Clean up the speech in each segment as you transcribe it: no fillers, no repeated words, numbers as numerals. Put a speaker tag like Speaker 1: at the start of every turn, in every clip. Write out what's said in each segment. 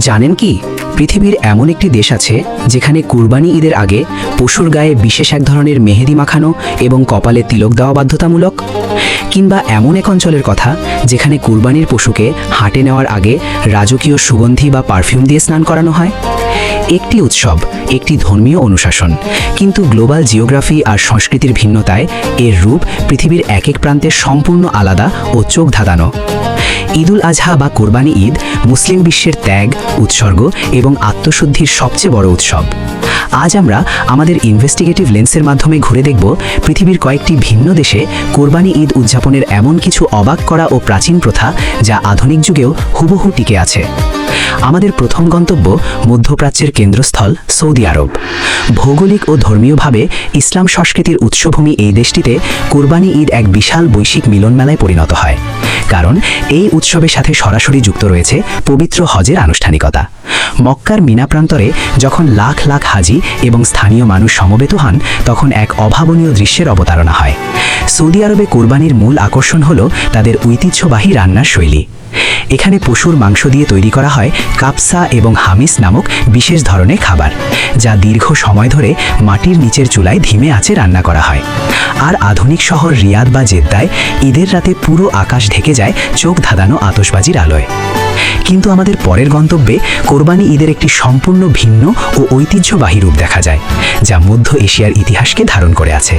Speaker 1: জানেন কি, পৃথিবীর এমন একটি দেশ আছে যেখানে কুরবানি ঈদের আগে পশুর গায়ে বিশেষ এক ধরনের মেহেদি মাখানো এবং কপালে তিলক দেওয়া বাধ্যতামূলক। কিংবা এমন এক অঞ্চলের কথা যেখানে কুরবানির পশুকে হাটে নেওয়ার আগে রাজকীয় সুগন্ধি বা পারফিউম দিয়ে স্নান করানো হয়। একটি উৎসব, একটি ধর্মীয় অনুশাসন, কিন্তু গ্লোবাল জিওগ্রাফি আর সংস্কৃতির ভিন্নতায় এর রূপ পৃথিবীর এক এক প্রান্তে সম্পূর্ণ আলাদা ও চোখ ধাঁধানো। ঈদুল আজহা বা কোরবানি ঈদ মুসলিম বিশ্বের ত্যাগ, উৎসর্গ এবং আত্মশুদ্ধির সবচেয়ে বড় উৎসব। আজ আমরা আমাদের ইনভেস্টিগেটিভ লেন্সের মাধ্যমে ঘুরে দেখব পৃথিবীর কয়েকটি ভিন্ন দেশে কোরবানি ঈদ উদযাপনের এমন কিছু অবাক করা ও প্রাচীন প্রথা যা আধুনিক যুগেও হুবহু টিকে আছে। আমাদের প্রথম গন্তব্য মধ্যপ্রাচ্যের কেন্দ্রস্থল সৌদি আরব। ভৌগোলিক ও ধর্মীয়ভাবে ইসলাম সংস্কৃতির উৎসভূমি এই দেশটিতে কোরবানি ঈদ এক বিশাল বৈশ্বিক মিলনমেলায় পরিণত হয়, কারণ এই উৎসবের সাথে সরাসরি যুক্ত রয়েছে পবিত্র হজের আনুষ্ঠানিকতা। মক্কার মিনা প্রান্তরে যখন লাখ লাখ হাজি এবং স্থানীয় মানুষ সমবেত হন, তখন এক অভাবনীয় দৃশ্যের অবতারণা হয়। সৌদি আরবে কোরবানির মূল আকর্ষণ হল তাদের ঐতিহ্যবাহী রান্নার শৈলী। এখানে পশুর মাংস দিয়ে তৈরি করা হয় কাপসা এবং হামিস নামক বিশেষ ধরনের খাবার, যা দীর্ঘ সময় ধরে মাটির নিচের চুলায় ধিমে আঁচে রান্না করা হয়। আর আধুনিক শহর রিয়াদ বা জেদ্দায় ঈদের রাতে পুরো আকাশ ঢেকে যায় চোখ ধাঁধানো আতশবাজির আলোয়। কিন্তু আমাদের পরের গন্তব্যে কোরবানি ঈদের একটি সম্পূর্ণ ভিন্ন ও ঐতিহ্যবাহী রূপ দেখা যায়, যা মধ্য এশিয়ার ইতিহাসকে ধারণ করে আছে,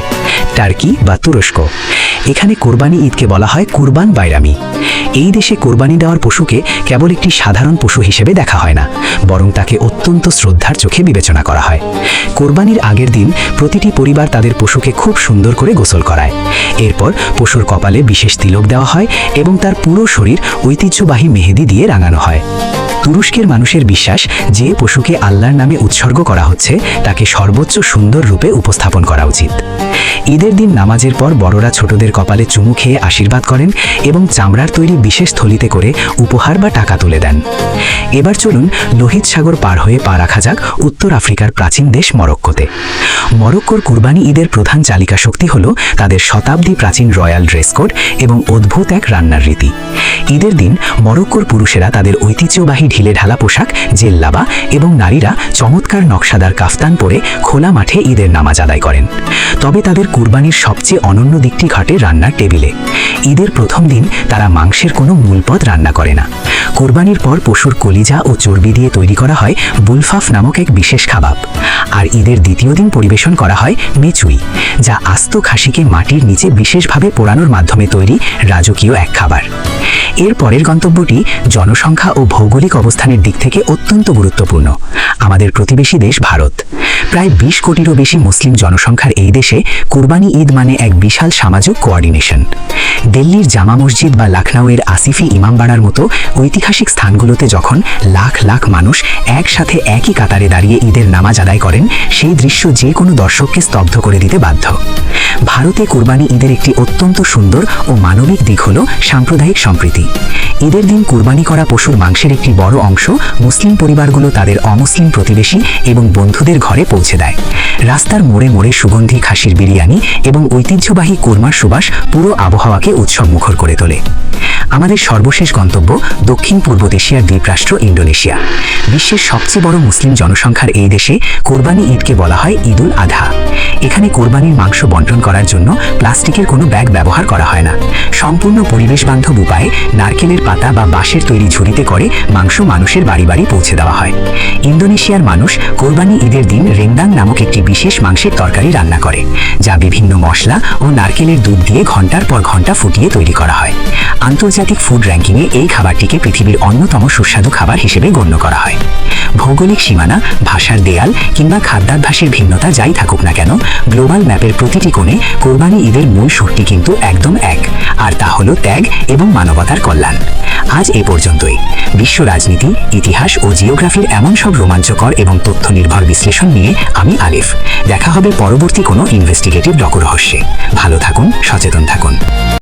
Speaker 1: টার্কি বা তুরস্ক। এখানে কোরবানি ঈদকে বলা হয় কুরবান বাইরামি। এই দেশে কোরবানি দেওয়ার পশুকে কেবল একটি সাধারণ পশু হিসেবে দেখা হয় না, বরং তাকে অত্যন্ত শ্রদ্ধার চোখে বিবেচনা করা হয়। কোরবানির আগের দিন প্রতিটি পরিবার তাদের পশুকে খুব সুন্দর করে গোসল করায়। এরপর পশুর কপালে বিশেষ তিলক দেওয়া হয় এবং তার পুরো শরীর ঐতিহ্যবাহী মেহেদি দিয়ে রাঙানো হয়। তুরস্কের মানুষের বিশ্বাস, যে পশুকে আল্লাহর নামে উৎসর্গ করা হচ্ছে তাকে সর্বোচ্চ সুন্দর রূপে উপস্থাপন করা উচিত। ঈদের দিন নামাজের পর বড়রা ছোটদের কপালে চুমু খেয়ে আশীর্বাদ করেন এবং চামড়ার তৈরি বিশেষ থলিতে করে উপহার বা টাকা তুলে দেন। এবার চলুন লোহিত সাগর পার হয়ে পা রাখা যাক উত্তর আফ্রিকার প্রাচীন দেশ মরক্কোতে। মরক্কোর কুরবানি ঈদের প্রধান চালিকা শক্তি হল তাদের শতাব্দী প্রাচীন রয়্যাল ড্রেস কোড এবং অদ্ভুত এক রান্নার রীতি। ঈদের দিন মরক্কোর পুরুষেরা তাদের ঐতিহ্যবাহী ঢিলে ঢালা পোশাক জেল্লাবা এবং নারীরা চমৎকার নকশাদার কাফতান পরে খোলা মাঠে ঈদের নামাজ আদায় করেন। তবে তাদের কুরবানির সবচেয়ে অনন্য দিকটি ঘটে রান্নার টেবিলে। ঈদের প্রথম দিন তারা মাংসের কোনো মূল পদ রান্না করে না। কোরবানির পর পশুর কলিজা ও চর্বি দিয়ে তৈরি করা হয় বুলফাফ নামক এক বিশেষ খাবার। আর ঈদের দ্বিতীয় দিন পরিবেশন করা হয় মেচুই, যা আস্ত খাসিকে মাটির নিচে বিশেষভাবে পোড়ানোর মাধ্যমে তৈরি রাজকীয় এক খাবার। এর পরের গন্তব্যটি জনসংখ্যা ও ভৌগোলিক অবস্থানের দিক থেকে অত্যন্ত গুরুত্বপূর্ণ। আমাদের প্রতিবেশী দেশ ভারত। প্রায় 20 কোটিরও বেশি মুসলিম জনসংখ্যার এই দেশে কুরবানি ঈদ মানে এক বিশাল সামাজিক কোঅর্ডিনেশন। দিল্লির জামা মসজিদ বা লখনউয়ের আসিফি ইমামবাড়ার মতো ঐতিহাসিক স্থানগুলোতে যখন লাখ লাখ মানুষ একসাথে একই কাতারে দাঁড়িয়ে ঈদের নামাজ আদায় করেন, সেই দৃশ্য যে কোনো দর্শককে স্তব্ধ করে দিতে বাধ্য। ভারতে কুরবানি ঈদের একটি অত্যন্ত সুন্দর ও মানবিক দিক হল সাম্প্রদায়িক সম্প্রীতি। ঈদের দিন কুরবানি করা পশুর মাংসের একটি বড় অংশ মুসলিম পরিবারগুলো তাদের অমুসলিম প্রতিবেশী এবং বন্ধুদের ঘরে পৌঁছে দেয়। রাস্তার মোড়ে মোড়ে সুগন্ধি খাসির বিরিয়ানি এবং ঐতিহ্যবাহী কোরমার সুবাস পুরো আবহাওয়াকে উৎসবমুখর করে তোলে। আমাদের সর্বশেষ গন্তব্য দক্ষিণ পূর্ব এশিয়ার দ্বীপরাষ্ট্র ইন্দোনেশিয়া। বিশ্বের সবচেয়ে বড় মুসলিম জনসংখ্যার এই দেশে কোরবানি ঈদকে বলা হয় ঈদুল আধা। এখানে কোরবানির মাংস বণ্টন করার জন্য প্লাস্টিকের কোনো ব্যাগ ব্যবহার করা হয় না। সম্পূর্ণ পরিবেশ বান্ধব উপায়ে নারকেলের পাতা বা বাঁশের তৈরি ঝুড়িতে করে মাংস মানুষের বাড়ি বাড়ি পৌঁছে দেওয়া হয়। ইন্দোনেশিয়ার মানুষ কোরবানি ঈদের দিন রেন্দাং নামক একটি বিশেষ মাংসের তরকারি রান্না করে, যা বিভিন্ন মশলা ও নারকেলের দুধ দিয়ে ঘন্টার পর ঘন্টা ফুটিয়ে তৈরি করা হয়। আন্তর্জাতিক ফুড র্যাঙ্কিংয়ে এই খাবারটিকে পৃথিবীর অন্যতম সুস্বাদু খাবার হিসেবে গণ্য করা হয়। ভৌগোলিক সীমানা, ভাষার দেয়াল কিংবা খাদ্যাভ্যাসের ভিন্নতা যাই থাকুক না কেন, গ্লোবাল ম্যাপের প্রতিটি কোণে কোরবানি ঈদের মূল সুরটি কিন্তু একদম এক, আর তা হলো ত্যাগ এবং মানবতার কল্যাণ। আজ এ পর্যন্তই। বিশ্ব রাজনীতি, ইতিহাস ও জিওগ্রাফির এমন সব রোমাঞ্চকর এবং তথ্য নির্ভর বিশ্লেষণ নিয়ে আমি আলিফ। দেখা হবে পরবর্তী কোনো ইনভেস্টিগেটিভ লোকরহস্যে। ভালো থাকুন, সচেতন থাকুন।